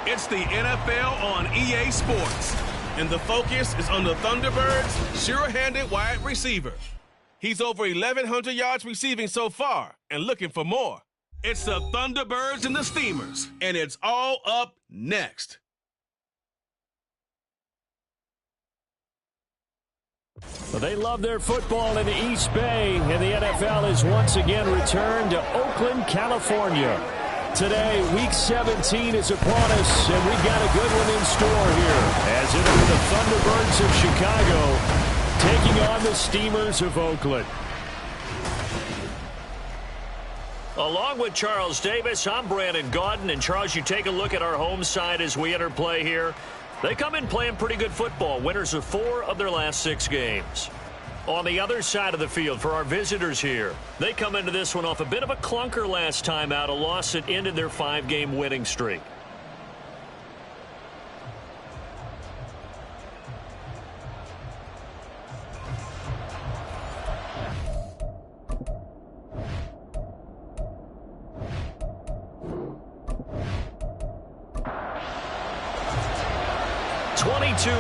It's the NFL on EA Sports, and the focus is on the Thunderbirds' sure-handed wide receiver. He's over 1,100 yards receiving so far and looking for more. It's the Thunderbirds and the Steamers, and it's all up next. Well, they love their football in the East Bay, and the NFL has once again returned to Oakland, California. Today, Week 17 is upon us, and we've got a good one in store here, as it are the Thunderbirds of Chicago taking on the Steamers of Oakland. Along with Charles Davis, I'm Brandon Gaudin, and Charles, you take a look at our home side as we enter play here. They come in playing pretty good football, winners of 4 of their last 6 games. On the other side of the field for our visitors here, they come into this one off a bit of a clunker last time out, a loss that ended their 5-game winning streak.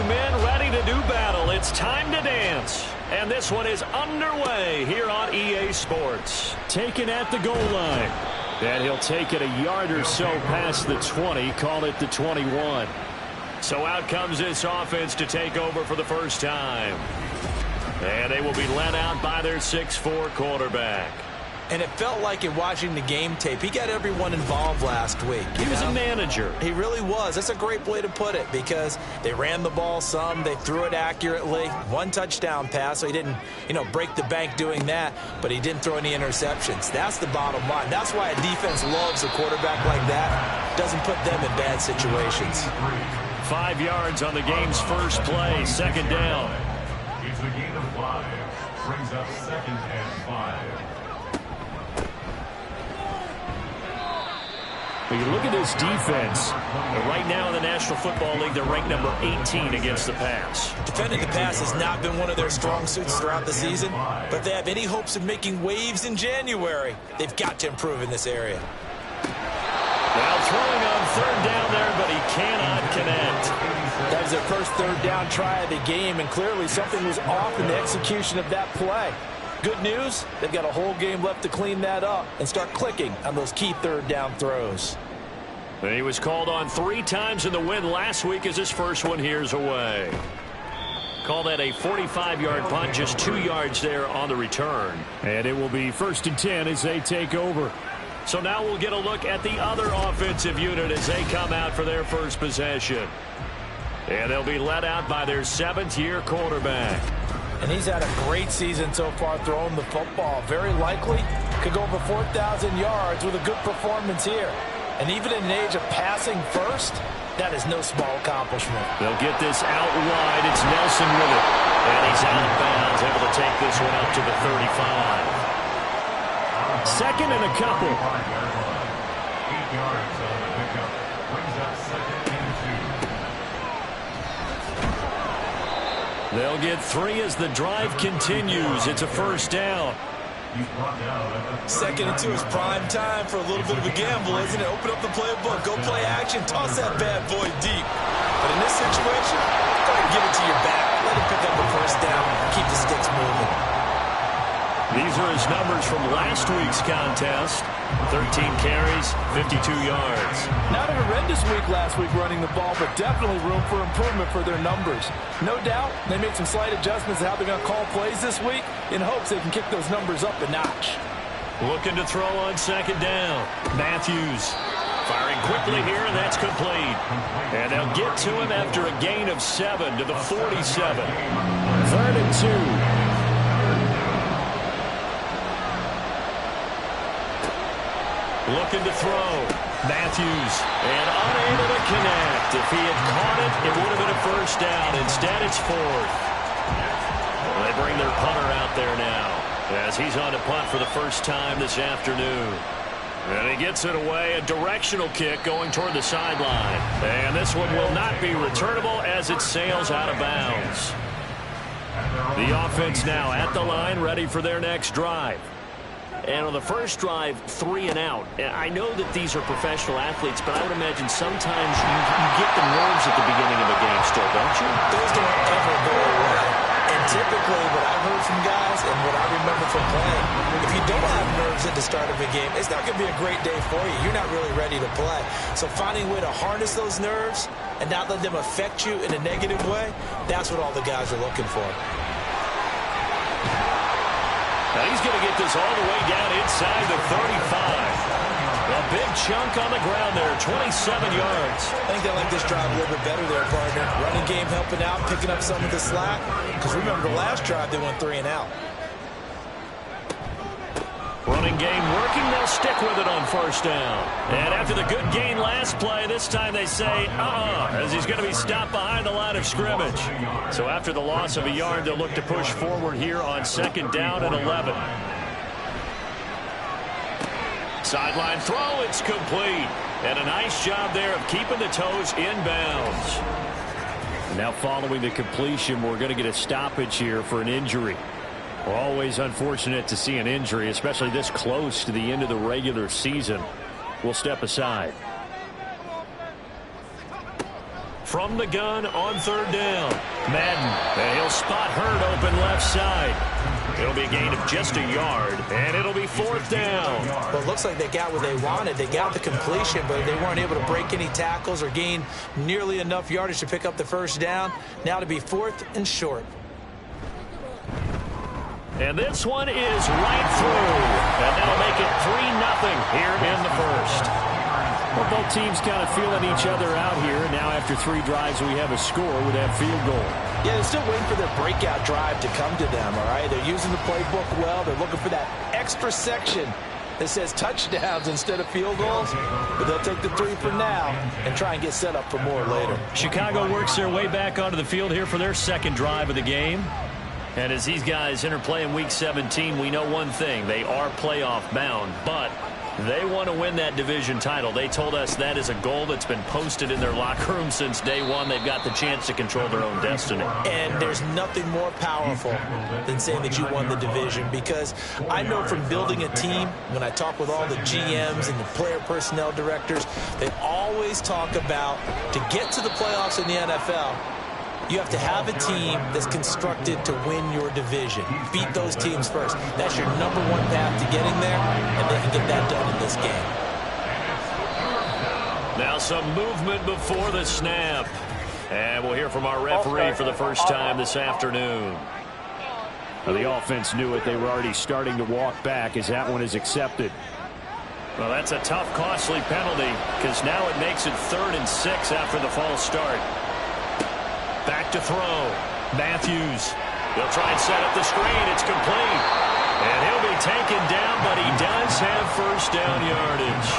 Men ready to do battle. It's time to dance. And this one is underway here on EA Sports. Taken at the goal line. And he'll take it a yard or so past the 20, call it the 21. So out comes this offense to take over for the first time. And they will be led out by their 6'4" quarterback. And it felt like in watching the game tape, he got everyone involved last week. He was a manager. He really was. That's a great way to put it because they ran the ball some, they threw it accurately. 1 touchdown pass, so he didn't, break the bank doing that, but he didn't throw any interceptions. That's the bottom line. That's why a defense loves a quarterback like that. Doesn't put them in bad situations. 5 yards on the game's first play, second down. It's a gain of 5. Brings up 2nd and 5. When you look at this defense, right now in the National Football League, they're ranked number 18 against the pass. Defending the pass has not been one of their strong suits throughout the season, but if they have any hopes of making waves in January, they've got to improve in this area. Now throwing on 3rd down there, but he cannot connect. That was their first 3rd down try of the game, and clearly something was off in the execution of that play. Good news, they've got a whole game left to clean that up and start clicking on those key 3rd down throws. He was called on 3 times in the win last week as his first one here's away. Call that a 45-yard punt, just 2 yards there on the return. And it will be 1st and 10 as they take over. So now we'll get a look at the other offensive unit as they come out for their first possession. And they'll be led out by their 7th-year quarterback. And he's had a great season so far throwing the football. Very likely could go over 4,000 yards with a good performance here. And even in an age of passing first, that is no small accomplishment. They'll get this out wide. It's Nelson with it. And he's out of bounds, able to take this one up to the 35. 2nd and a couple. 8 yards on the pickup. Brings up 2nd and 2. They'll get 3 as the drive continues. It's a first down. 2nd and 2 is prime time for a little bit of a gamble, isn't it? Open up the playbook, go play action, toss that bad boy deep. But in this situation, go ahead and give it to your back. Let him pick up the first down, keep the sticks moving. These are his numbers from last week's contest. 13 carries, 52 yards. Not a horrendous week last week running the ball, but definitely room for improvement for their numbers. No doubt they made some slight adjustments to how they're going to call plays this week in hopes they can kick those numbers up a notch. Looking to throw on 2nd down. Matthews firing quickly here, and that's complete. And they'll get to him after a gain of 7 to the 47. 3rd and 2. Looking to throw. Matthews. And unable to connect. If he had caught it, it would have been a first down. Instead, it's 4th. They bring their punter out there now as he's on to punt for the first time this afternoon. And he gets it away. A directional kick going toward the sideline. And this one will not be returnable as it sails out of bounds. The offense now at the line, ready for their next drive. And on the first drive, 3 and out. I know that these are professional athletes, but I would imagine sometimes you get the nerves at the beginning of a game still, don't you? Those don't ever go away. And typically what I've heard from guys and what I remember from playing, if you don't have nerves at the start of a game, it's not going to be a great day for you. You're not really ready to play. So finding a way to harness those nerves and not let them affect you in a negative way, that's what all the guys are looking for. Now he's going to get this all the way down inside the 35. A big chunk on the ground there, 27 yards. I think they like this drive a little bit better there, partner. Running game helping out, picking up some of the slack. Because remember, the last drive they went 3 and out. Running game working, they'll stick with it on first down. And after the good gain last play, this time they say, as he's going to be stopped behind the line of scrimmage. So after the loss of a yard, they'll look to push forward here on 2nd down and 11. Sideline throw, it's complete. And a nice job there of keeping the toes inbounds. Now following the completion, we're going to get a stoppage here for an injury. We're always unfortunate to see an injury, especially this close to the end of the regular season. We'll step aside. From the gun on 3rd down, Madden, and he'll spot Hurd open left side. It'll be a gain of just a yard, and it'll be 4th down. Well, it looks like they got what they wanted. They got the completion, but they weren't able to break any tackles or gain nearly enough yardage to pick up the first down. Now to be 4th and short. And this one is right through. And that'll make it 3-0 here in the first. Well, both teams kind of feeling each other out here. Now after 3 drives, we have a score with that field goal. Yeah, they're still waiting for their breakout drive to come to them, all right? They're using the playbook well. They're looking for that extra section that says touchdowns instead of field goals. But they'll take the 3 for now and try and get set up for more later. Chicago works their way back onto the field here for their 2nd drive of the game. And as these guys interplay in Week 17, we know one thing. They are playoff bound, but they want to win that division title. They told us that is a goal that's been posted in their locker room since day one. They've got the chance to control their own destiny. And there's nothing more powerful than saying that you won the division, because I know from building a team, when I talk with all the GMs and the player personnel directors, they always talk about to get to the playoffs in the NFL, you have to have a team that's constructed to win your division. Beat those teams first. That's your #1 path to getting there, and they can get that done in this game. Now some movement before the snap. And we'll hear from our referee for the first time this afternoon. Well, the offense knew it. They were already starting to walk back as that one is accepted. Well, that's a tough, costly penalty, because now it makes it 3rd and 6 after the false start. Back to throw. Matthews. They'll try and set up the screen. It's complete. And he'll be taken down, but he does have first down yardage.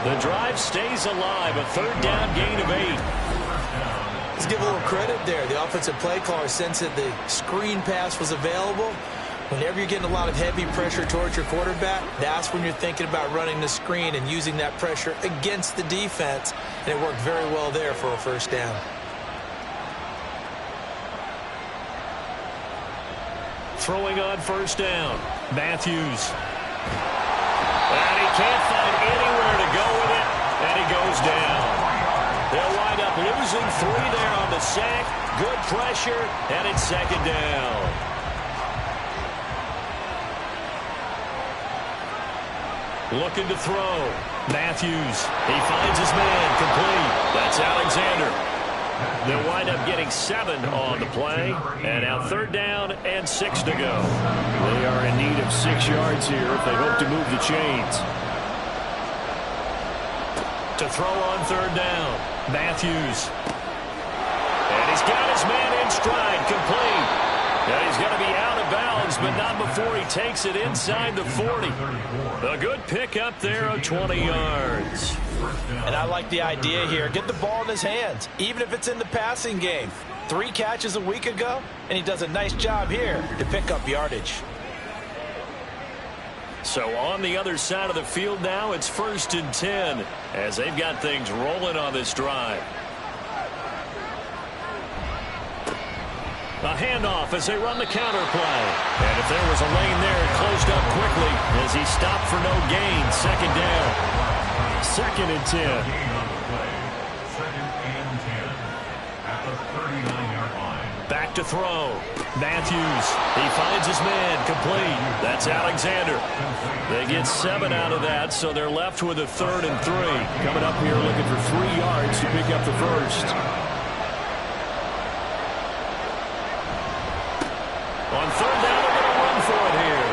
The drive stays alive. A 3rd down gain of 8. Let's give a little credit there. The offensive play caller sensed that the screen pass was available. Whenever you're getting a lot of heavy pressure towards your quarterback, that's when you're thinking about running the screen and using that pressure against the defense. And it worked very well there for a first down. Throwing on first down, Matthews. And he can't find anywhere to go with it, and he goes down. They'll wind up losing 3 there on the sack. Good pressure, and it's 2nd down. Looking to throw. Matthews. He finds his man, complete. That's Alexander. They'll wind up getting 7 on the play. And now 3rd down and 6 to go. They are in need of 6 yards here if they hope to move the chains. To throw on 3rd down, Matthews. And he's got his man in stride, complete. And he's going to be out of bounds, but not before he takes it inside the 40. A good pickup there of 20 yards. And I like the idea here. Get the ball in his hands, even if it's in the passing game. 3 catches a week ago, and he does a nice job here to pick up yardage. So on the other side of the field now, it's 1st and 10 as they've got things rolling on this drive. A handoff as they run the counter play. And if there was a lane there, it closed up quickly as he stopped for no gain. Second down. 2nd and 10. Second and 10 at the 39-yard line. Back to throw. Matthews. He finds his man. Complete. That's Alexander. They get 7 out of that, so they're left with a 3rd and 3. Coming up here looking for 3 yards to pick up the first. On 3rd down, they're going to run for it here.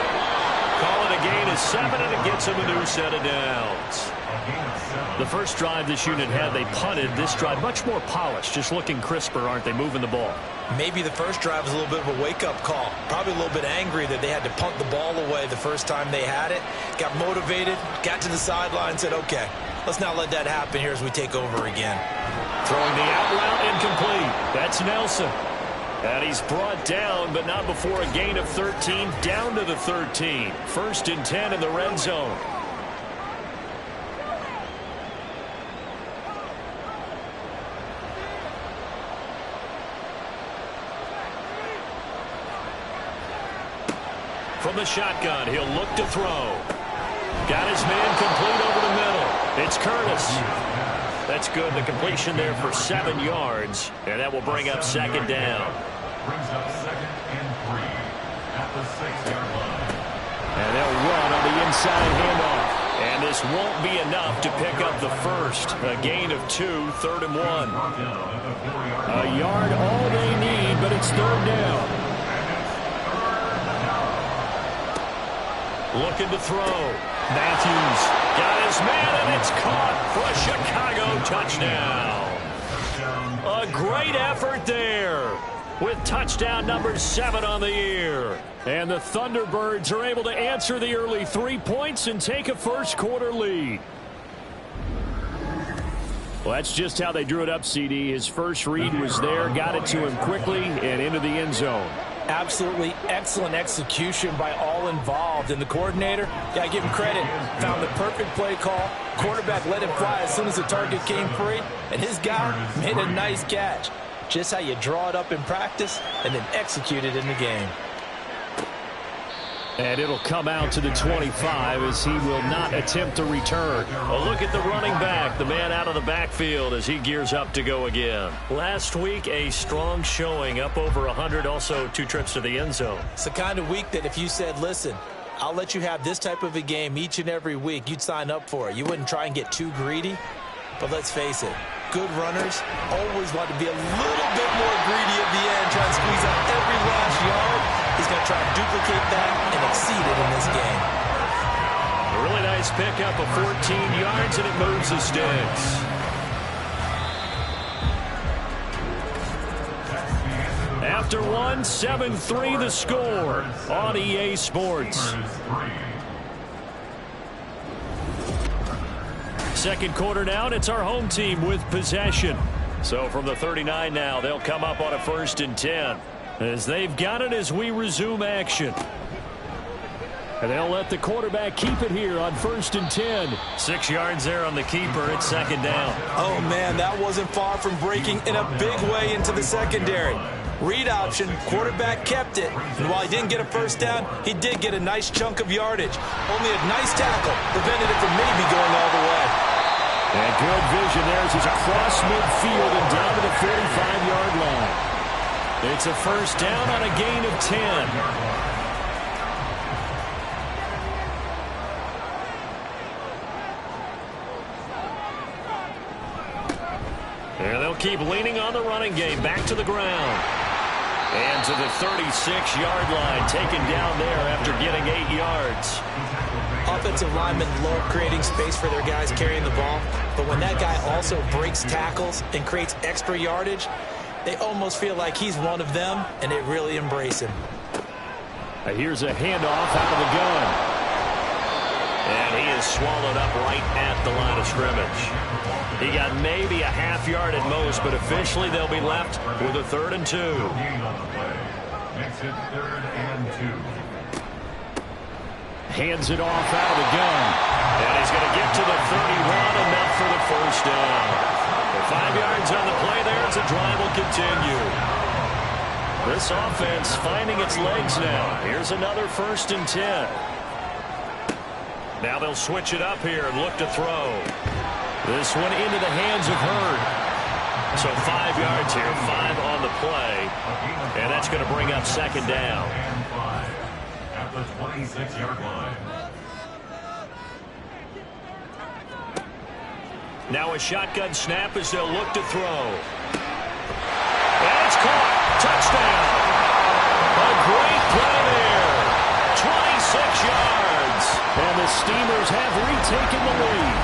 Call it a gain of 7, and it gets them a new set of downs. The first drive this unit had, they punted. This drive, much more polished, just looking crisper, aren't they, moving the ball? Maybe the first drive was a little bit of a wake-up call. Probably a little bit angry that they had to punt the ball away the first time they had it. Got motivated, got to the sideline, said, okay, let's not let that happen here as we take over again. Throwing the out route, incomplete. That's Nelson. And he's brought down, but not before a gain of 13, down to the 13. 1st and 10 in the red zone. From the shotgun, he'll look to throw. Got his man complete over the middle. It's Curtis. That's good. The completion there for 7 yards, and that will bring up 2nd down. Brings up 2nd and 3 at the 6-yard line. And they'll run on the inside handoff. And this won't be enough to pick up the first. A gain of 2, 3rd and 1. A yard all they need, but it's 3rd down. Looking to throw. Matthews got his man, and it's caught for a Chicago touchdown. A great effort there with touchdown number 7 on the year. And the Thunderbirds are able to answer the early 3 points and take a first-quarter lead. Well, that's just how they drew it up, CD. His first read was there, got it to him quickly, and into the end zone. Absolutely excellent execution by all involved. And the coordinator, got to give him credit, found the perfect play call. Quarterback let him fly as soon as the target came free. And his guy made a nice catch. Just how you draw it up in practice and then execute it in the game. And it'll come out to the 25 as he will not attempt to return. A look at the running back, the man out of the backfield as he gears up to go again. Last week, a strong showing, up over 100, also 2 trips to the end zone. It's the kind of week that if you said, listen, I'll let you have this type of a game each and every week, you'd sign up for it. You wouldn't try and get too greedy. But let's face it, good runners always want to be a little bit more greedy at the end, trying to squeeze out every last yard. He's going to try to duplicate that and exceed it in this game. A really nice pickup of 14 yards, and it moves the sticks. After 7-3 the score on EA Sports. Second quarter now, and it's our home team with possession. So from the 39 now, they'll come up on a 1st and 10. As they've got it as we resume action. And they'll let the quarterback keep it here on 1st and 10. 6 yards there on the keeper. It's 2nd down. Oh, man, that wasn't far from breaking in a big way into the secondary. Read option, quarterback kept it. And while he didn't get a first down, he did get a nice chunk of yardage. Only a nice tackle prevented it from maybe going all the way. And good vision there as he's across midfield and down to the 45-yard line. It's a first down on a gain of 10. And they'll keep leaning on the running game. Back to the ground. And to the 36-yard line. Taken down there after getting 8 yards. Offensive linemen love creating space for their guys carrying the ball. But when that guy also breaks tackles and creates extra yardage, they almost feel like he's one of them, and they really embrace him. Here's a handoff out of the gun. And he is swallowed up right at the line of scrimmage. He got maybe a half yard at most, but officially they'll be left with a 3rd and 2. Makes it 3rd and 2. Hands it off out of the gun. And he's going to get to the 31, enough for the first down. 5 yards on the play there as the drive will continue. This offense finding its legs now. Here's another 1st and 10. Now they'll switch it up here and look to throw. This one into the hands of Hurd. So 5 yards here, 5 on the play. And that's going to bring up 2nd down. And 5 at the 26-yard line. Now a shotgun snap as they'll look to throw. And it's caught. Touchdown. A great play there. 26 yards. And the Steamers have retaken the lead.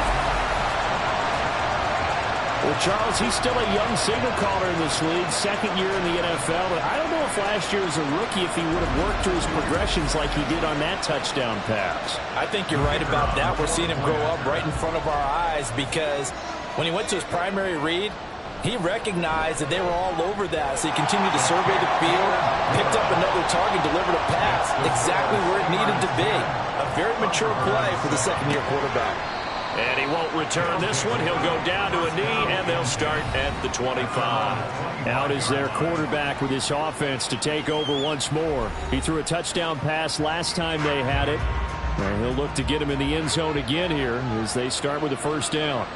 Well, Charles, he's still a young signal caller in this league, 2nd year in the NFL. But I don't know if last year as a rookie if he would have worked through his progressions like he did on that touchdown pass. I think you're right about that. We're seeing him grow up right in front of our eyes because when he went to his primary read, he recognized that they were all over that. So he continued to survey the field, picked up another target, delivered a pass exactly where it needed to be. A very mature play for the 2nd-year quarterback. And he won't return this one. He'll go down to a knee, and they'll start at the 25. Out is their quarterback with this offense to take over once more. He threw a touchdown pass last time they had it. And he'll look to get him in the end zone again here as they start with a 1st down.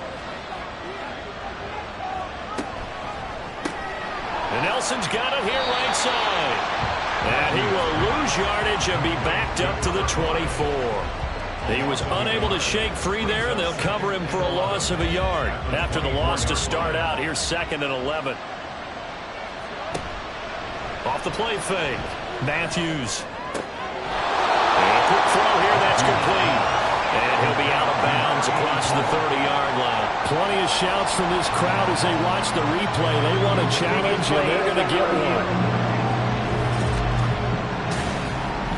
And Nelson's got it here right side. And he will lose yardage and be backed up to the 24. He was unable to shake free there, and they'll cover him for a loss of a yard. After the loss to start out, here's 2nd and 11. Off the play fake. Matthews. And a quick throw here, that's complete. And he'll be out of bounds across the 30-yard line. Plenty of shouts from this crowd as they watch the replay. They want a challenge, and they're going to get one.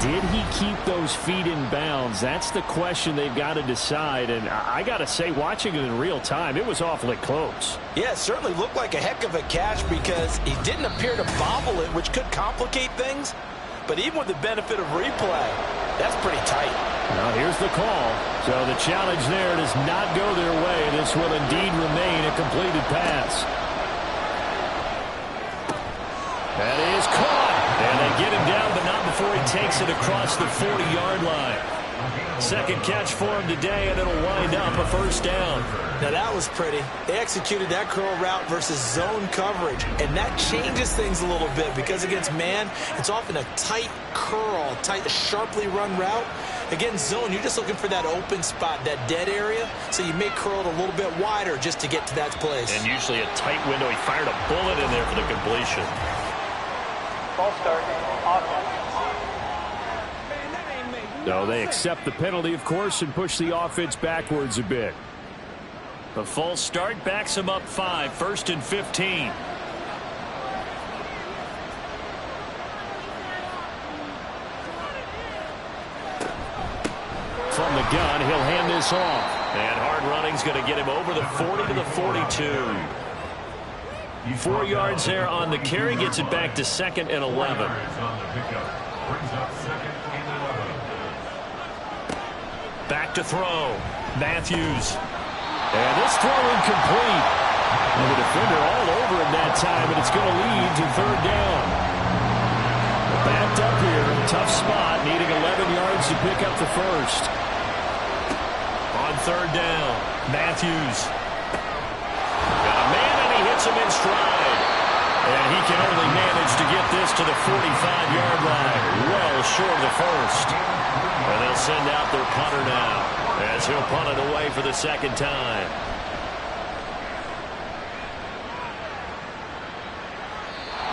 Did he keep those feet in bounds? That's the question they've got to decide. And I got to say, watching it in real time, it was awfully close. Yeah, it certainly looked like a heck of a catch because he didn't appear to bobble it, which could complicate things. But even with the benefit of replay, that's pretty tight. Now here's the call. So the challenge there does not go their way. This will indeed remain a completed pass. That is caught. And they get him down, but not before he takes it across the 40-yard line. 2nd catch for him today, and it'll wind up a 1st down. Now that was pretty. They executed that curl route versus zone coverage, and that changes things a little bit because against man, it's often a tight curl, tight, sharply run route. Against zone, you're just looking for that open spot, that dead area, so you may curl it a little bit wider just to get to that place. And usually a tight window. He fired a bullet in there for the completion. False start. No, they accept the penalty, of course, and push the offense backwards a bit. The false start backs him up 5, 1st and 15. From the gun, he'll hand this off. And hard running's going to get him over the 40 to the 42. 4 yards there on the carry, gets it back to 2nd and 11. Back to throw. Matthews. And this throw incomplete. And the defender all over him that time, and it's going to lead to 3rd down. Backed up here, tough spot, needing 11 yards to pick up the 1st. On 3rd down, Matthews. Got a man, and he hits him in stride. And he can only manage to get this to the 45-yard line, well short of the 1st. And they'll send out their punter now, as he'll punt it away for the 2nd time.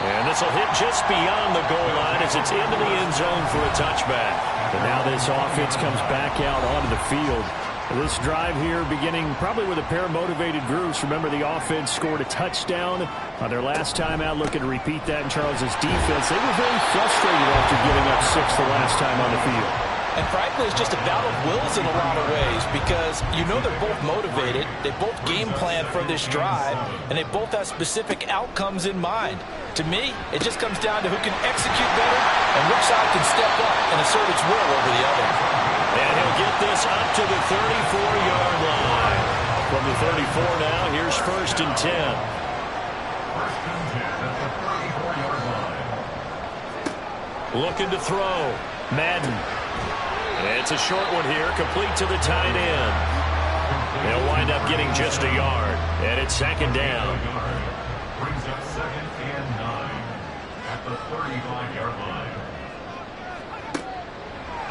And this will hit just beyond the goal line as it's into the end zone for a touchback. And now this offense comes back out onto the field. This drive here beginning probably with a pair of motivated groups. Remember, the offense scored a touchdown on their last time out. Looking to repeat that in Charles's defense. They were very frustrated after giving up 6 the last time on the field. And frankly, it's just a battle of wills in a lot of ways because you know they're both motivated. They both game plan for this drive, and they both have specific outcomes in mind. To me, it just comes down to who can execute better and which side can step up and assert its will over the other. And he'll get this up to the 34-yard line. From the 34 now, here's 1st and 10. Looking to throw. Madden. It's a short one here, complete to the tight end. They'll wind up getting just a yard, and it's second down. Brings up 2nd and 9 at the 35-yard line.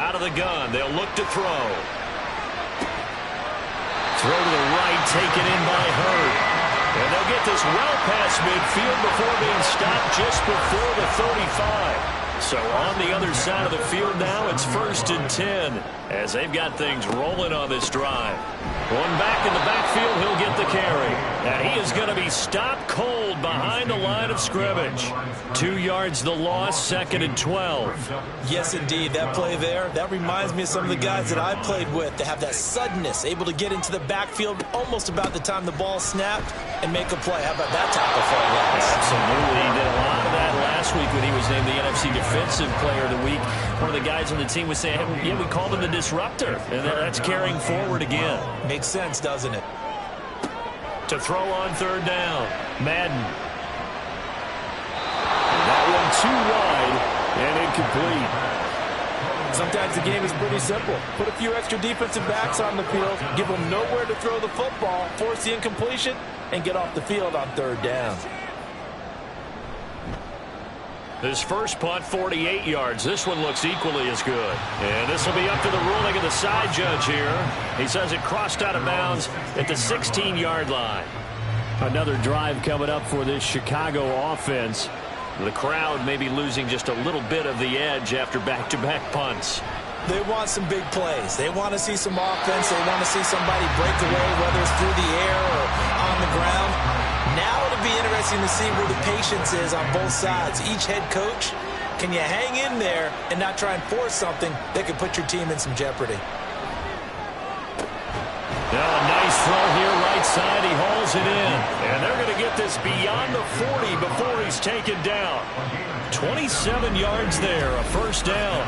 Out of the gun, they'll look to throw. Throw to the right, taken in by Hurd. And they'll get this well past midfield before being stopped just before the 35. So on the other side of the field now, it's 1st and 10 as they've got things rolling on this drive. One back in the backfield, he'll get the carry. And he is going to be stopped cold behind the line of scrimmage. 2 yards the loss, 2nd and 12. Yes, indeed. That play there, that reminds me of some of the guys that I played with. They have that suddenness, able to get into the backfield almost about the time the ball snapped and make a play. How about that tackle for a loss? Absolutely. He did a lot of that last week when he was named the NFC Defensive Player of the Week. One of the guys on the team was saying, yeah, we called him the disruptor. And that's carrying forward again. Makes sense, doesn't it? To throw on 3rd down. Madden. That one too wide and incomplete. Sometimes the game is pretty simple. Put a few extra defensive backs on the field, give them nowhere to throw the football, force the incompletion, and get off the field on 3rd down. This first punt, 48 yards. This one looks equally as good. And this will be up to the ruling of the side judge here. He says it crossed out of bounds at the 16-yard line. Another drive coming up for this Chicago offense. The crowd may be losing just a little bit of the edge after back-to-back punts. They want some big plays. They want to see some offense. They want to see somebody break away, whether it's through the air or on the ground. Now it'll be interesting to see where the patience is on both sides. Each head coach, can you hang in there and not try and force something that could put your team in some jeopardy? Now a nice throw here, right side. He hauls it in. And they're going to get this beyond the 40 before he's taken down. 27 yards there, a 1st down.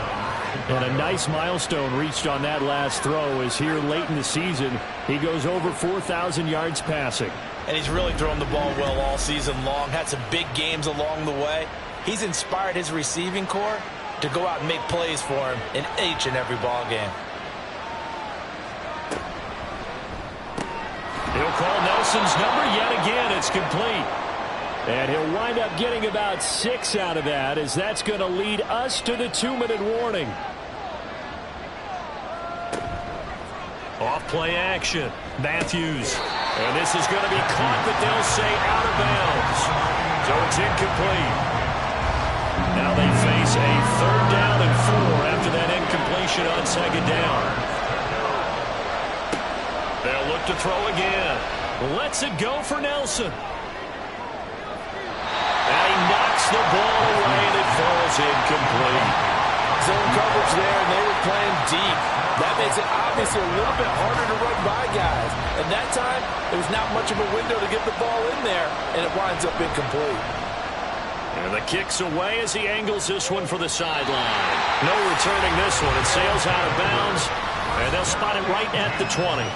And a nice milestone reached on that last throw as here late in the season, he goes over 4,000 yards passing. And he's really thrown the ball well all season long. Had some big games along the way. He's inspired his receiving corps to go out and make plays for him in each and every ball game. He'll call Nelson's number yet again. It's complete. And he'll wind up getting about 6 out of that as that's going to lead us to the 2-minute warning. Off play action. Matthews. And this is going to be caught, but they'll say out of bounds. So it's incomplete. Now they face a 3rd down and 4 after that incompletion on 2nd down. They'll look to throw again. Lets it go for Nelson. And he knocks the ball away, and it falls incomplete. Zone coverage there, and they were playing deep. That makes it obviously a little bit harder to run by guys. And that time, there was not much of a window to get the ball in there, and it winds up incomplete. And the kick's away as he angles this one for the sideline. No returning this one. It sails out of bounds, and they'll spot it right at the 20.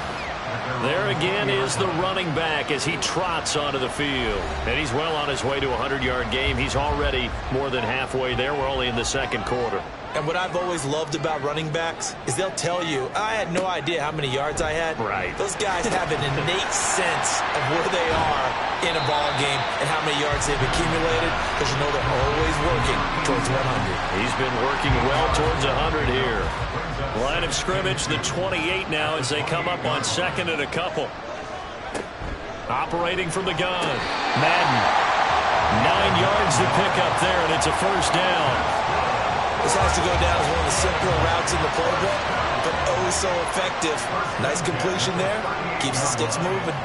There again is the running back as he trots onto the field. And he's well on his way to a 100-yard game. He's already more than halfway there. We're only in the 2nd quarter. And what I've always loved about running backs is they'll tell you, I had no idea how many yards I had. Right. Those guys have an innate sense of where they are in a ball game and how many yards they've accumulated, because you know they're always working towards 100. He's been working well towards 100 here. Line of scrimmage, the 28 now as they come up on 2nd and a couple. Operating from the gun. Madden. 9 yards to pick up there, and it's a 1st down. This has to go down as one of the simpler routes in the playbook, but oh so effective. Nice completion there. Keeps the sticks moving.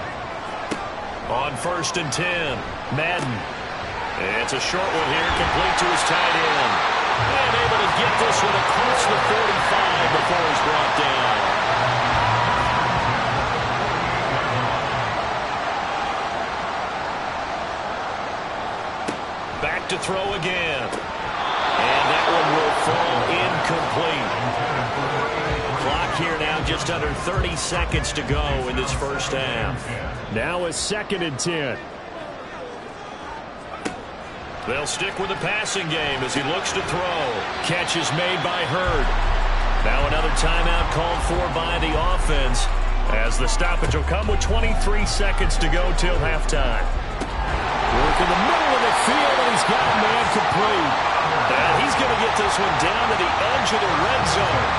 On 1st and 10, Madden. It's a short one here, complete to his tight end. And able to get this one across the 45 before he's brought down. Back to throw again. And that one will fall incomplete. Clock here now just under 30 seconds to go in this first half. Now a 2nd and 10. They'll stick with the passing game as he looks to throw. Catch is made by Hurd. Now another timeout called for by the offense, as the stoppage will come with 23 seconds to go till halftime. Work in the middle of the field, and he's got a man complete. And he's going to get this one down to the edge of the red zone.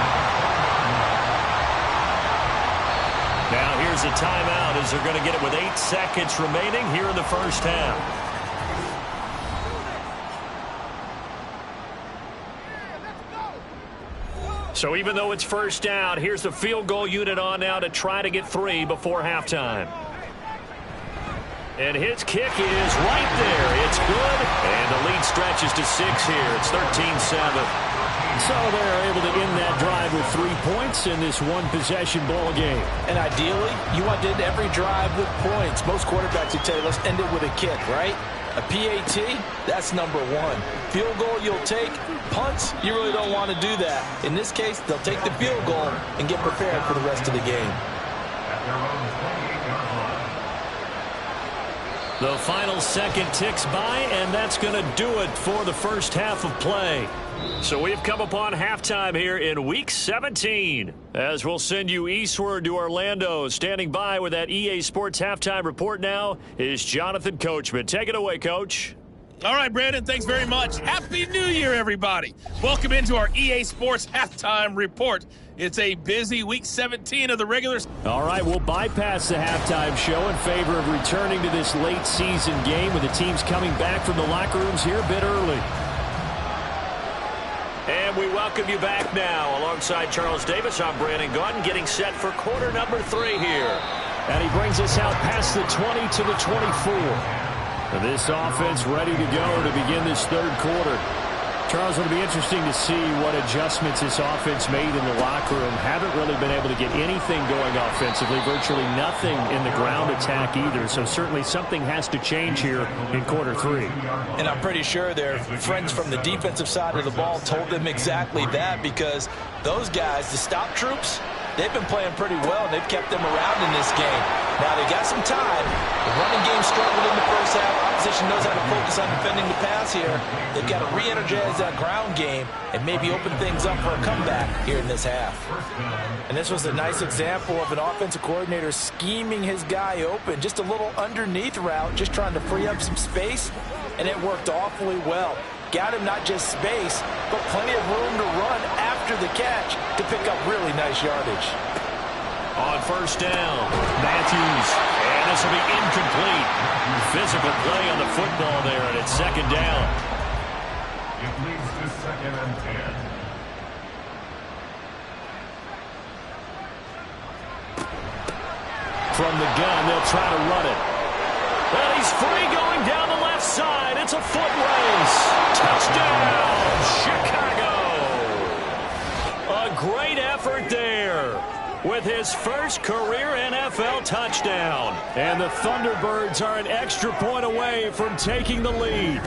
Now here's a timeout as they're going to get it with 8 seconds remaining here in the first half. So even though it's first down, here's the field goal unit on now to try to get 3 before halftime. And his kick is right there. It's good. And the lead stretches to 6 here. It's 13-7. So they're able to end that drive with 3 points in this one-possession ball game. And ideally, you want to end every drive with points. Most quarterbacks would tell you, let's end it with a kick, right? A PAT, that's number 1. Field goal you'll take. Punts, you really don't want to do that. In this case, they'll take the field goal and get prepared for the rest of the game. The final second ticks by, and that's going to do it for the first half of play. So we've come upon halftime here in Week 17. As we'll send you eastward to Orlando. Standing by with that EA Sports halftime report now is Jonathan Coachman. Take it away, Coach. All right, Brandon, thanks very much. Happy New Year, everybody. Welcome into our EA Sports halftime report. It's a busy Week 17 of the regular. All right, we'll bypass the halftime show in favor of returning to this late season game with the teams coming back from the locker rooms here a bit early. And we welcome you back now. Alongside Charles Davis, I'm Brandon Gaudin, getting set for quarter number 3 here. And he brings us out past the 20 to the 24. This offense ready to go to begin this third quarter. Charles, it'll be interesting to see what adjustments this offense made in the locker room. Haven't really been able to get anything going offensively, virtually nothing in the ground attack either. So certainly something has to change here in quarter 3. And I'm pretty sure their friends from the defensive side of the ball told them exactly that, because those guys, the stop troops, they've been playing pretty well, and they've kept them around in this game. Now, they got some time. The running game struggled in the first half. Opposition knows how to focus on defending the pass here. They've got to re-energize that ground game and maybe open things up for a comeback here in this half. And this was a nice example of an offensive coordinator scheming his guy open. Just a little underneath route, just trying to free up some space, and it worked awfully well. Got him not just space, but plenty of room to run after the catch to pick up really nice yardage. On first down, Matthews, and this will be incomplete. Physical play on the football there, and it's second down. It leads to 2nd and 10. From the gun, they'll try to run it. Well, he's free going down the left side. It's a foot race. Touchdown, Chicago. A great effort there with his first career NFL touchdown. And the Thunderbirds are an extra point away from taking the lead.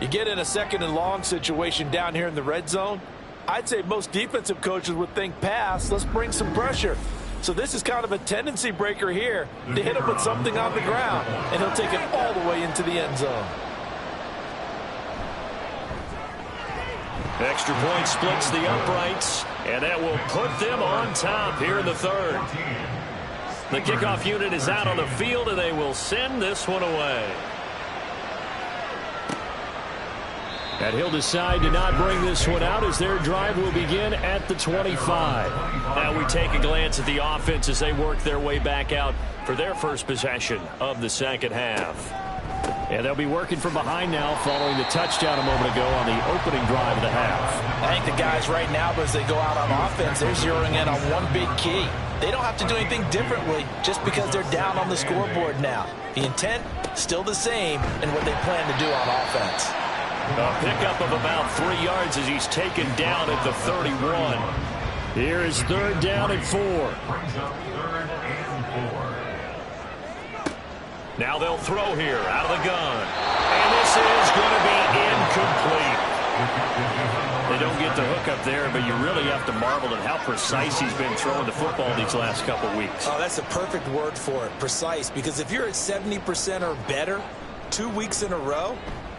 You get in a 2nd and long situation down here in the red zone, I'd say most defensive coaches would think pass, let's bring some pressure. So this is kind of a tendency breaker here to hit him with something on the ground, and he'll take it all the way into the end zone. Extra point splits the uprights, and that will put them on top here in the third. The kickoff unit is out on the field, and they will send this one away. And he'll decide to not bring this one out as their drive will begin at the 25. Now we take a glance at the offense as they work their way back out for their first possession of the second half. And they'll be working from behind now following the touchdown a moment ago on the opening drive of the half. I think the guys right now, as they go out on offense, they're zeroing in on one big key. They don't have to do anything differently just because they're down on the scoreboard now. The intent, still the same in what they plan to do on offense. A pickup of about 3 yards as he's taken down at the 31. Here is third down and 4. Brings up 3rd and 4. Now they'll throw here out of the gun. And this is going to be incomplete. They don't get the hook up there, but you really have to marvel at how precise he's been throwing the football these last couple weeks. Oh, that's the perfect word for it, precise. Because if you're at 70% or better 2 weeks in a row,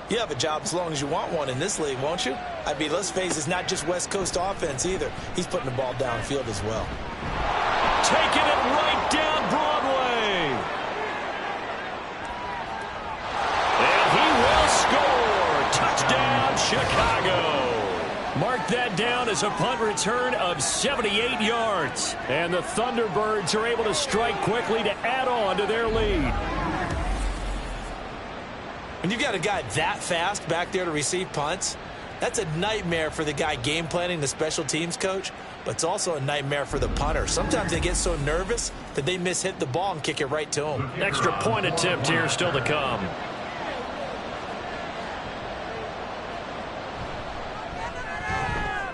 You have a job as long as you want one in this league, won't you? I mean, let's face it, it's not just West Coast offense either. He's putting the ball downfield as well. Taking it right down Broadway. And he will score. Touchdown, Chicago. Mark that down as a punt return of 78 yards. And the Thunderbirds are able to strike quickly to add on to their lead. When you've got a guy that fast back there to receive punts, that's a nightmare for the guy game planning, the special teams coach, but it's also a nightmare for the punter. Sometimes they get so nervous that they mishit the ball and kick it right to him. Extra point attempt here still to come.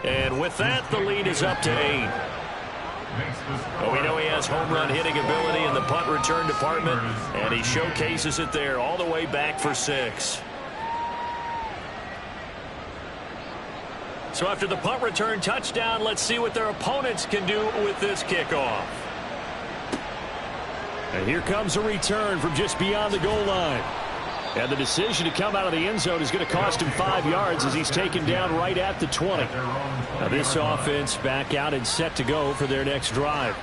And with that, the lead is up to 8. Well, we know he has home run hitting ability in the punt return department, and he showcases it there all the way back for 6. So after the punt return touchdown, let's see what their opponents can do with this kickoff. And here comes a return from just beyond the goal line. And the decision to come out of the end zone is going to cost him 5 yards as he's taken down right at the 20. Now this offense back out and set to go for their next drive.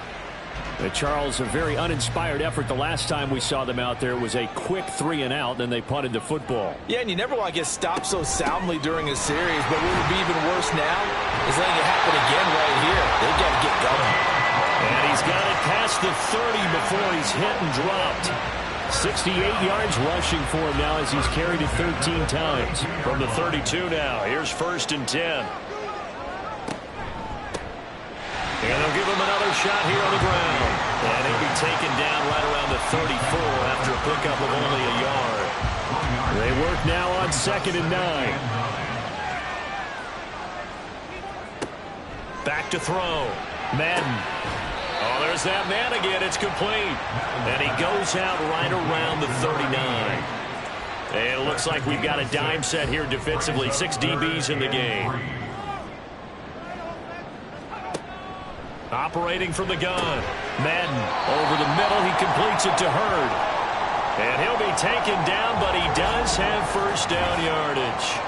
And Charles, a very uninspired effort the last time we saw them out there. It was a quick 3 and out, then they punted the football. Yeah, and you never want to get stopped so soundly during a series, but what would be even worse now is letting it happen again right here. They've got to get going. And he's got it past the 30 before he's hit and dropped. 68 yards rushing for him now as he's carried it 13 times. From the 32 now, here's 1st and 10. And they'll give him another shot here on the ground. And he'll be taken down right around the 34 after a pickup of only a yard. They work now on 2nd and 9. Back to throw. Madden. Oh, there's that man again. It's complete. And he goes out right around the 39. And it looks like we've got a dime set here defensively. 6 DBs in the game. Operating from the gun. Madden over the middle. He completes it to Hurd. And he'll be taken down, but he does have 1st down yardage.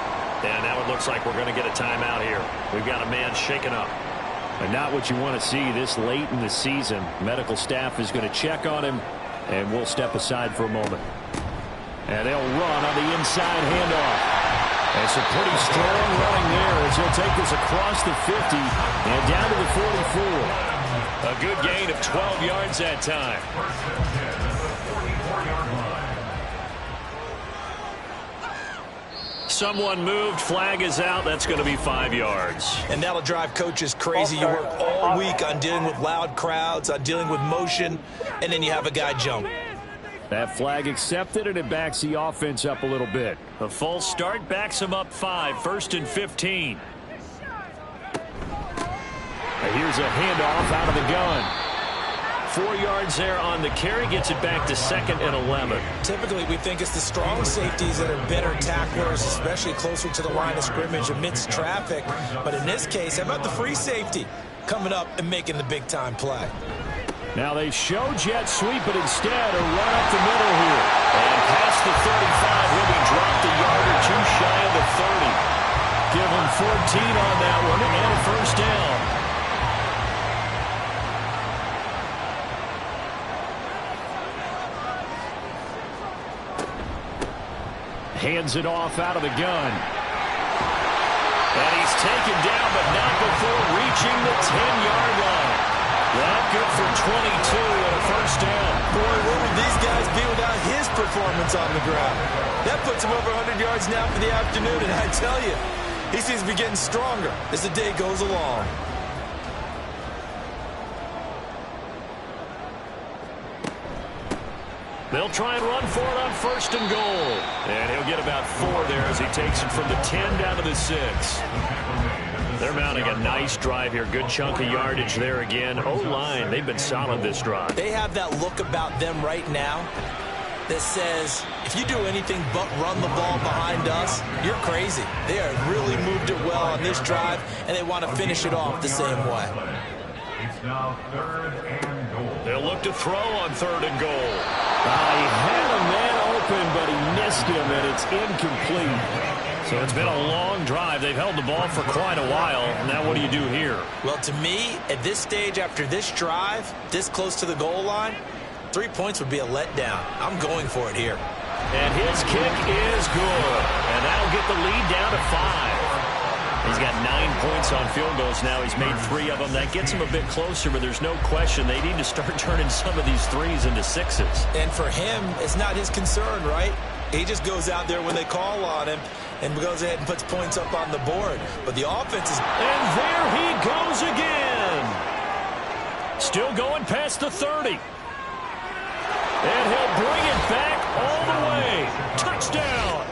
And now it looks like we're going to get a timeout here. We've got a man shaken up. And not what you want to see this late in the season. Medical staff is going to check on him, and we'll step aside for a moment. And they'll run on the inside handoff. And some pretty strong running there as he'll take this across the 50 and down to the 44. A good gain of 12 yards that time. Someone moved. Flag is out. That's going to be 5 yards. And that'll drive coaches crazy. You work all week on dealing with loud crowds, on dealing with motion, and then you have a guy jump. That flag accepted, and it backs the offense up a little bit. A false start backs him up 5. 1st and 15. Here's a handoff out of the gun. 4 yards there on the carry. Gets it back to 2nd and 11. Typically, we think it's the strong safeties that are better tacklers, especially closer to the line of scrimmage amidst traffic. But in this case, how about the free safety coming up and making the big-time play? Now they show jet sweep, but instead a run up the middle here. And past the 35, he'll be dropped a yard or 2 shy of the 30. Give him 14 on that one and a 1st down. Hands it off out of the gun. And he's taken down, but not before reaching the 10-yard line. Well, good for 22 and a 1st down. Boy, where would these guys be without his performance on the ground? That puts him over 100 yards now for the afternoon, and I tell you, he seems to be getting stronger as the day goes along. They'll try and run for it on 1st and goal. And he'll get about 4 there as he takes it from the 10 down to the 6. They're mounting a nice drive here. Good chunk of yardage there again. O-line, they've been solid this drive. They have that look about them right now that says, if you do anything but run the ball behind us, you're crazy. They have really moved it well on this drive, and they want to finish it off the same way. It's now 3rd and goal. They'll look to throw on 3rd and goal. He had a man open, but he missed him, and it's incomplete. So it's been a long drive. They've held the ball for quite a while. Now what do you do here? Well, to me, at this stage, after this drive, this close to the goal line, 3 points would be a letdown. I'm going for it here. And his kick is good. And that'll get the lead down to 5. He's got 9 points on field goals now. He's made 3 of them. That gets him a bit closer, but there's no question they need to start turning some of these 3s into 6s. And for him, it's not his concern, right? He just goes out there when they call on him and goes ahead and puts points up on the board. But the offense is... And there he goes again. Still going past the 30. And he'll bring it back all the way. Touchdown.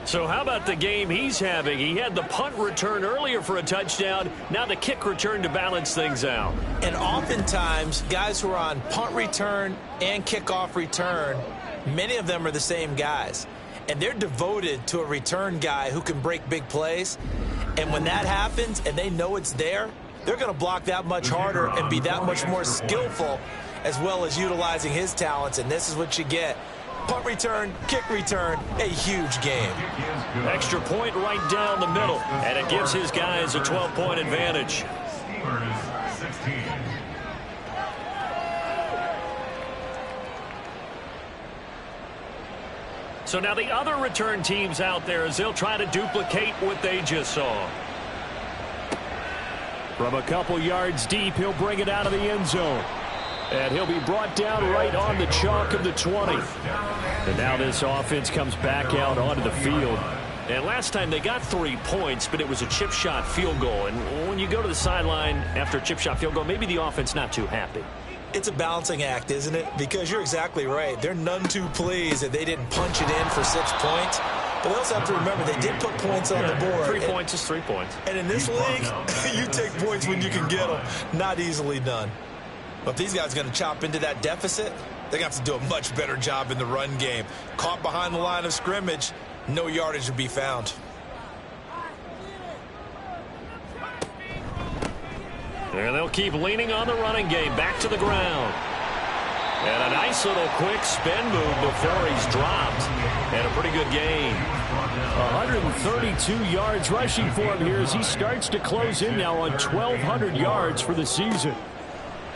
So how about the game he's having? He had the punt return earlier for a touchdown. Now the kick return to balance things out. And oftentimes, guys who are on punt return and kickoff return, many of them are the same guys. And they're devoted to a return guy who can break big plays. And when that happens and they know it's there, they're going to block that much harder and be that much more skillful, as well as utilizing his talents. And this is what you get. Punt return, kick return, a huge game. Extra point right down the middle. And it gives his guys a 12-point advantage. Steelers 16. So now the other return teams out there as they'll try to duplicate what they just saw. From a couple yards deep, he'll bring it out of the end zone. And he'll be brought down right on the chalk of the 20. And now this offense comes back out onto the field. And last time they got 3 points, but it was a chip shot field goal. And when you go to the sideline after a chip shot field goal, maybe the offense not too happy. It's a balancing act, isn't it? Because you're exactly right. They're none too pleased that they didn't punch it in for 6 points. But they also have to remember they did put points on the board. 3 points is 3 points. And in this league, you take points when you can get them. Not easily done. But if these guys are going to chop into that deficit, they're going to have to do a much better job in the run game. Caught behind the line of scrimmage, no yardage to be found. And they'll keep leaning on the running game. Back to the ground. And a nice little quick spin move before he's dropped. And a pretty good gain. 132 yards rushing for him here as he starts to close in now on 1,200 yards for the season.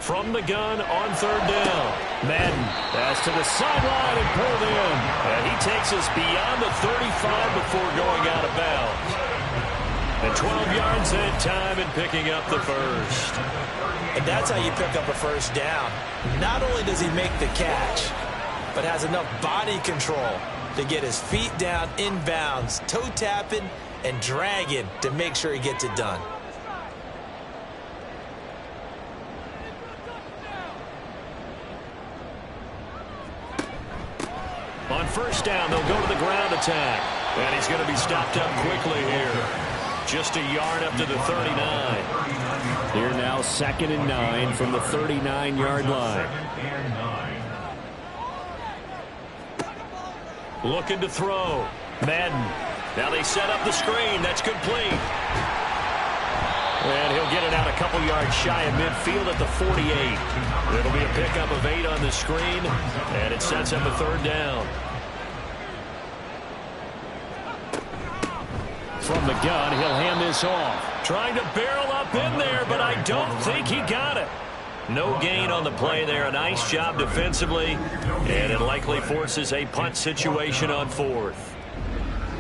From the gun on third down. Madden pass to the sideline and pulled in. And he takes us beyond the 35 before going out of bounds. And 12 yards that time and picking up the first. And that's how you pick up a first down. Not only does he make the catch, but has enough body control to get his feet down inbounds, toe tapping and dragging to make sure he gets it done. On first down, they'll go to the ground attack. And he's going to be stopped up quickly here. Just a yard up to the 39. Here now 2nd and 9 from the 39-yard line. Looking to throw. Madden. Now they set up the screen. That's complete. And he'll get it out a couple yards shy of midfield at the 48. It'll be a pickup of 8 on the screen, and it sets up a third down. From the gun, he'll hand this off. Trying to barrel up in there, but I don't think he got it. No gain on the play there. A nice job defensively, and it likely forces a punt situation on 4th.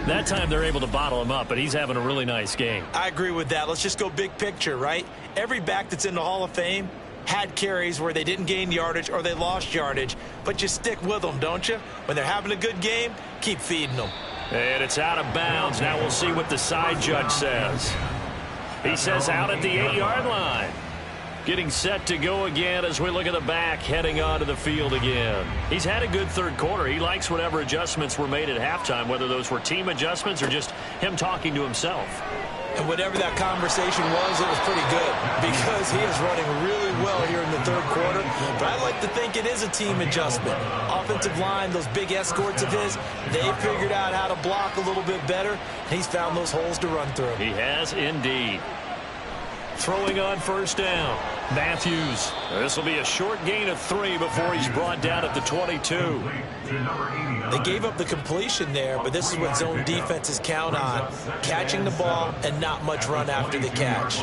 That time they're able to bottle him up, but he's having a really nice game. I agree with that. Let's just go big picture, right? Every back that's in the Hall of Fame had carries where they didn't gain yardage or they lost yardage, but you stick with them, don't you? When they're having a good game, keep feeding them. And it's out of bounds. Now we'll see what the side judge says. He says out at the 8-yard line. Getting set to go again as we look at the back heading onto the field again. He's had a good third quarter. He likes whatever adjustments were made at halftime, whether those were team adjustments or just him talking to himself. And whatever that conversation was, it was pretty good because he is running really well here in the third quarter. But I like to think it is a team adjustment. Offensive line, those big escorts of his, they figured out how to block a little bit better. And he's found those holes to run through. He has indeed. Throwing on first down. Matthews. This will be a short gain of 3 before he's brought down at the 22. They gave up the completion there, but this is what zone defenses count on. Catching the ball and not much run after the catch.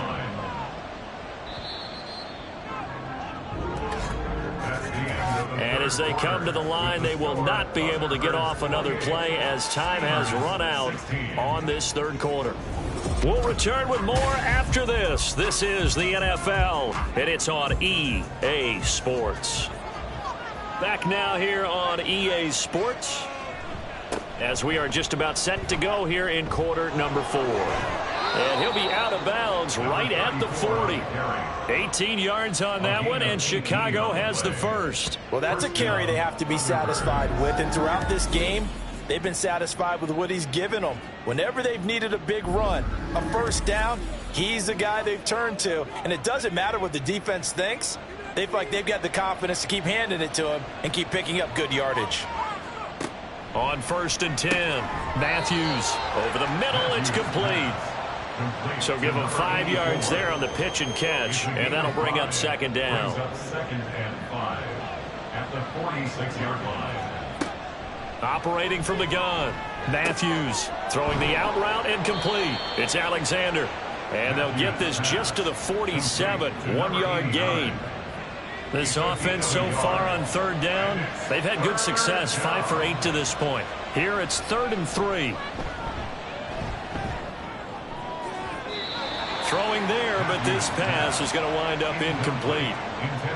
And as they come to the line, they will not be able to get off another play as time has run out on this third quarter. We'll return with more after this. This is the NFL, and it's on EA Sports. Back now here on EA Sports as we are just about set to go here in quarter number 4. And he'll be out of bounds right at the 40. 18 yards on that one, and Chicago has the first. Well, that's a carry they have to be satisfied with, and throughout this game, they've been satisfied with what he's given them. Whenever they've needed a big run, a first down, he's the guy they've turned to. And it doesn't matter what the defense thinks. They feel like they've got the confidence to keep handing it to him and keep picking up good yardage. On 1st and 10, Matthews over the middle, it's complete. So give him 5 yards there on the pitch and catch, and that'll bring up 2nd down. Second and 5 at the 46-yard line. Operating from the gun, Matthews throwing the out route and complete. It's Alexander, and they'll get this just to the 47, 1-yard gain. This offense so far on 3rd down, they've had good success, 5 for 8 to this point. Here it's 3rd and 3. Throwing there, but this pass is going to wind up incomplete.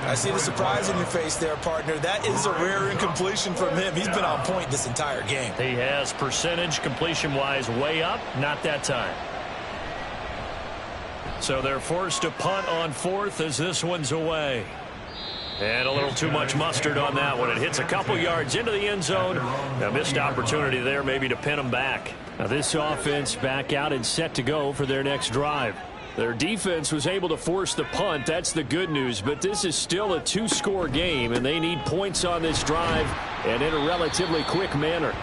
I see the surprise in your face there, partner. That is a rare incompletion from him. He's been on point this entire game. He has percentage completion-wise way up, not that time. So they're forced to punt on 4th as this one's away. And a little too much mustard on that one. It hits a couple yards into the end zone. A missed opportunity there maybe to pin them back. Now this offense back out and set to go for their next drive. Their defense was able to force the punt. That's the good news. But this is still a 2-score game, and they need points on this drive and in a relatively quick manner.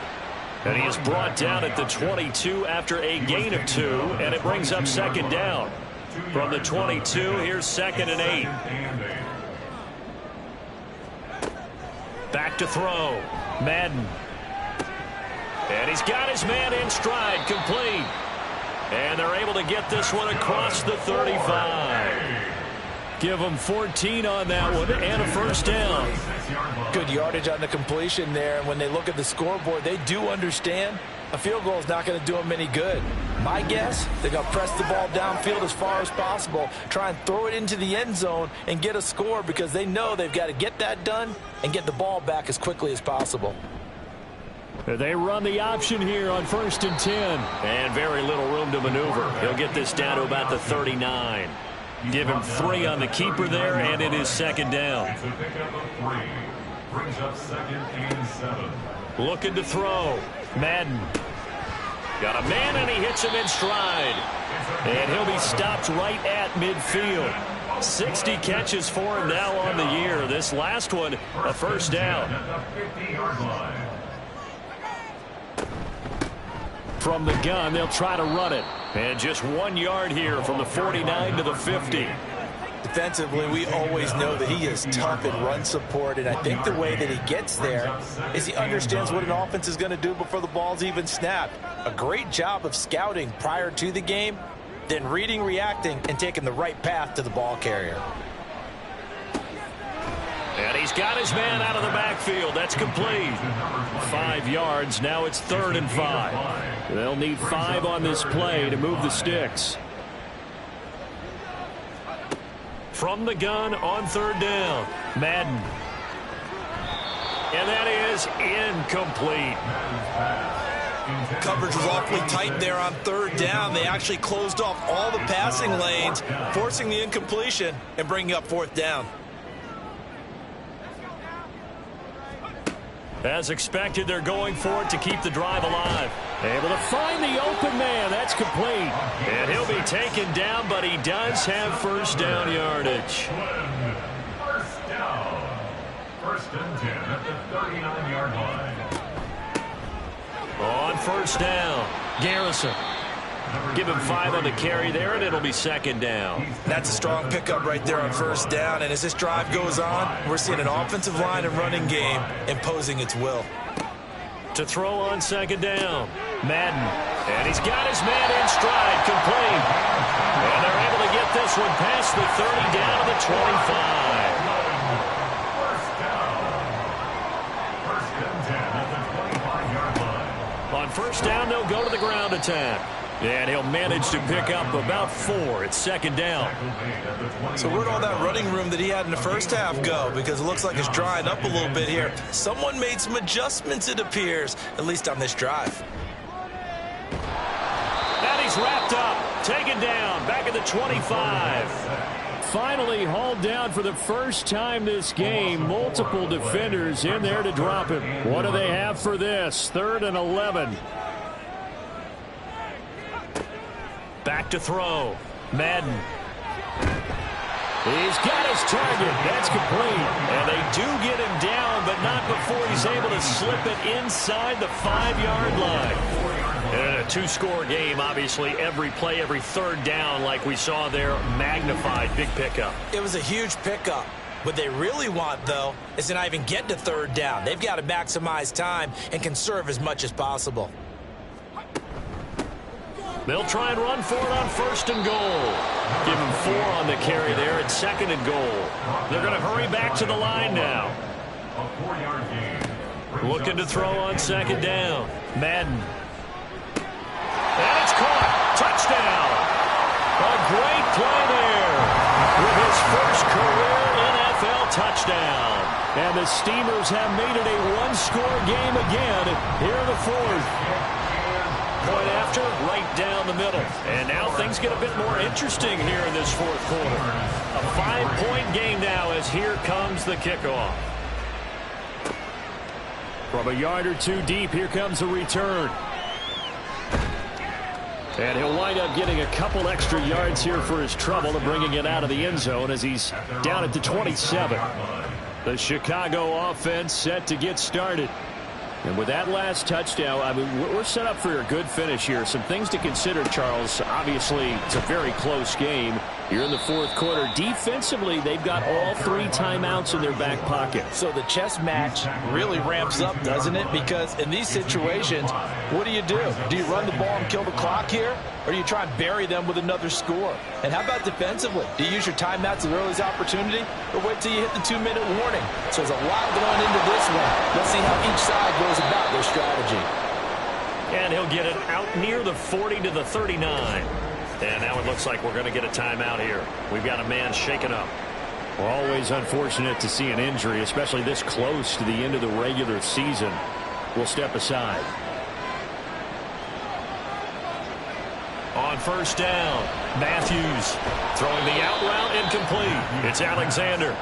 And he is brought down at the 22 after a gain of 2, and it brings up 2nd down. From the 22, here's 2nd and 8. Back to throw. Madden. And he's got his man in stride, complete. And they're able to get this one across the 35. Give them 14 on that one and a first down. Good yardage on the completion there. And when they look at the scoreboard, they do understand a field goal is not going to do them any good. My guess, they're going to press the ball downfield as far as possible, try and throw it into the end zone and get a score because they know they've got to get that done and get the ball back as quickly as possible. They run the option here on 1st and 10. And very little room to maneuver. He'll get this down to about the 39. Give him 3 on the keeper there, and it is 2nd down. Brings up 2nd and 7. Looking to throw. Madden. Got a man, and he hits him in stride. And he'll be stopped right at midfield. 60 catches for him now on the year. This last one, a first down. From the gun, they'll try to run it. And just 1 yard here from the 49 to the 50. Defensively, we always know that he is tough in run support, and I think the way that he gets there is he understands what an offense is going to do before the ball's even snapped. A great job of scouting prior to the game, then reading, reacting, and taking the right path to the ball carrier. And he's got his man out of the backfield. That's complete. 5 yards. Now it's 3rd and 5. They'll need 5 on this play to move the sticks. From the gun on 3rd down. Madden. And that is incomplete. Coverage was awfully tight there on 3rd down. They actually closed off all the passing lanes, forcing the incompletion and bringing up 4th down. As expected, they're going for it to keep the drive alive. Able to find the open man. That's complete. And he'll be taken down, but he does have first down yardage. First down. 1st and 10 at the 39-yard line. On 1st down, Garrison. Give him 5 on the carry there, and it'll be second down. That's a strong pickup right there on first down, and as this drive goes on, we're seeing an offensive line and running game imposing its will. To throw on second down, Madden. And he's got his man in stride, complete. And they're able to get this one past the 30 down to the 25. On first down, they'll go to the ground attack. And he'll manage to pick up about 4. It's second down. So where'd all that running room that he had in the first half go? Because it looks like it's drying up a little bit here. Someone made some adjustments, it appears, at least on this drive. And he's wrapped up, taken down, back at the 25. Finally hauled down for the first time this game. Multiple defenders in there to drop him. What do they have for this? 3rd and 11. Back to throw. Madden. He's got his target. That's complete. And they do get him down, but not before he's able to slip it inside the 5-yard line. And in a 2-score game, obviously, every play, every third down, like we saw there, magnified. Big pickup. It was a huge pickup. What they really want, though, is to not even get to third down. They've got to maximize time and conserve as much as possible. They'll try and run for it on 1st and goal. Give him 4 on the carry there at 2nd and goal. They're going to hurry back to the line now. Looking to throw on 2nd down. Madden. And it's caught. Touchdown. A great play there with his first career NFL touchdown. And the Steamers have made it a 1-score game again here in the 4th. Point after, right down the middle. And now things get a bit more interesting here in this 4th quarter. A 5-point game now as here comes the kickoff. From a yard or 2 deep, here comes the return. And he'll wind up getting a couple extra yards here for his trouble and bringing it out of the end zone as he's down at the 27. The Chicago offense set to get started. And with that last touchdown, I mean, we're set up for a good finish here. Some things to consider, Charles. Obviously, it's a very close game. You're in the 4th quarter. Defensively, they've got all 3 timeouts in their back pocket. So the chess match really ramps up, doesn't it? Because in these situations, what do? Do you run the ball and kill the clock here? Or do you try and bury them with another score? And how about defensively? Do you use your timeouts at earliest opportunity? Or wait till you hit the 2-minute warning? So there's a lot going into this one. Let's see how each side goes about their strategy. And he'll get it out near the 40 to the 39. And now it looks like we're going to get a timeout here. We've got a man shaken up. Well, always unfortunate to see an injury, especially this close to the end of the regular season. We'll step aside. On first down, Matthews throwing the out route incomplete. It's Alexander.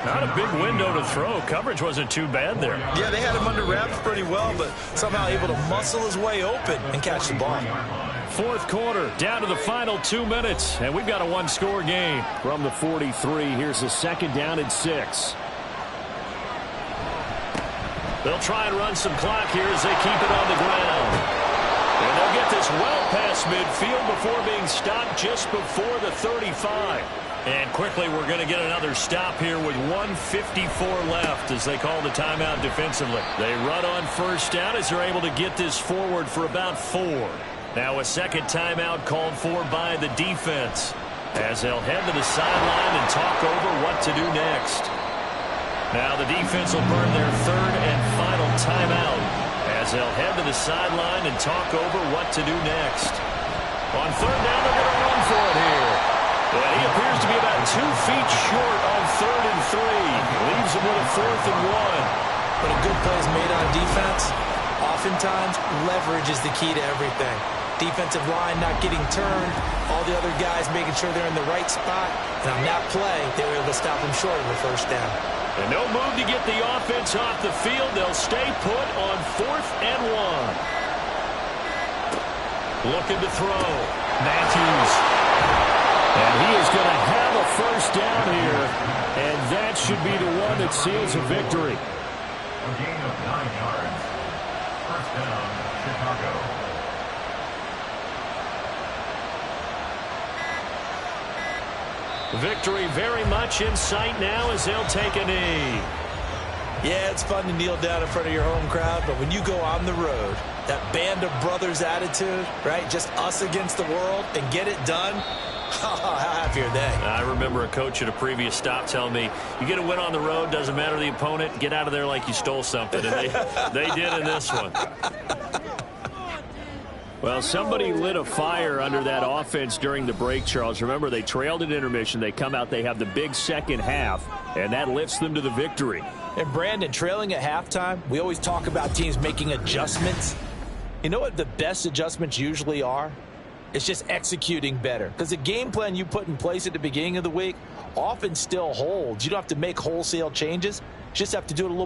Not a big window to throw. Coverage wasn't too bad there. Yeah, they had him under wraps pretty well, but somehow able to muscle his way open and catch the ball. 4th quarter, down to the final 2 minutes, and we've got a 1-score game. From the 43, here's the 2nd down and 6. They'll try and run some clock here as they keep it on the ground. And they'll get this well past midfield before being stopped just before the 35. And quickly we're going to get another stop here with 1:54 left as they call the timeout defensively. They run on first down as they're able to get this forward for about 4. Now a second timeout called for by the defense as they'll head to the sideline and talk over what to do next. Now the defense will burn their 3rd and final timeout as they'll head to the sideline and talk over what to do next. On 3rd down, they're going to run for it here. And he appears to be about 2 feet short on 3rd and 3. Leaves him with a 4th and 1. But a good play is made on defense. Oftentimes, leverage is the key to everything. Defensive line not getting turned. All the other guys making sure they're in the right spot. And on that play, they were able to stop him short of the first down. And no move to get the offense off the field. They'll stay put on 4th and 1. Looking to throw. Matthews. And he is going to have a first down here. And that should be the one that seals a victory. A gain of 9 yards. First down, Chicago. Victory very much in sight now as they'll take a knee. Yeah, it's fun to kneel down in front of your home crowd, but when you go on the road, that band of brothers attitude, right? Just us against the world and get it done. How happy are they? I remember a coach at a previous stop telling me, you get a win on the road, doesn't matter the opponent, get out of there like you stole something. And they did in this one. Well, somebody lit a fire under that offense during the break, Charles. Remember, they trailed at intermission. They come out, they have the big second half, and that lifts them to the victory. And Brandon, trailing at halftime, we always talk about teams making adjustments. You know what the best adjustments usually are? It's just executing better. Because the game plan you put in place at the beginning of the week often still holds. You don't have to make wholesale changes. You just have to do it a little bit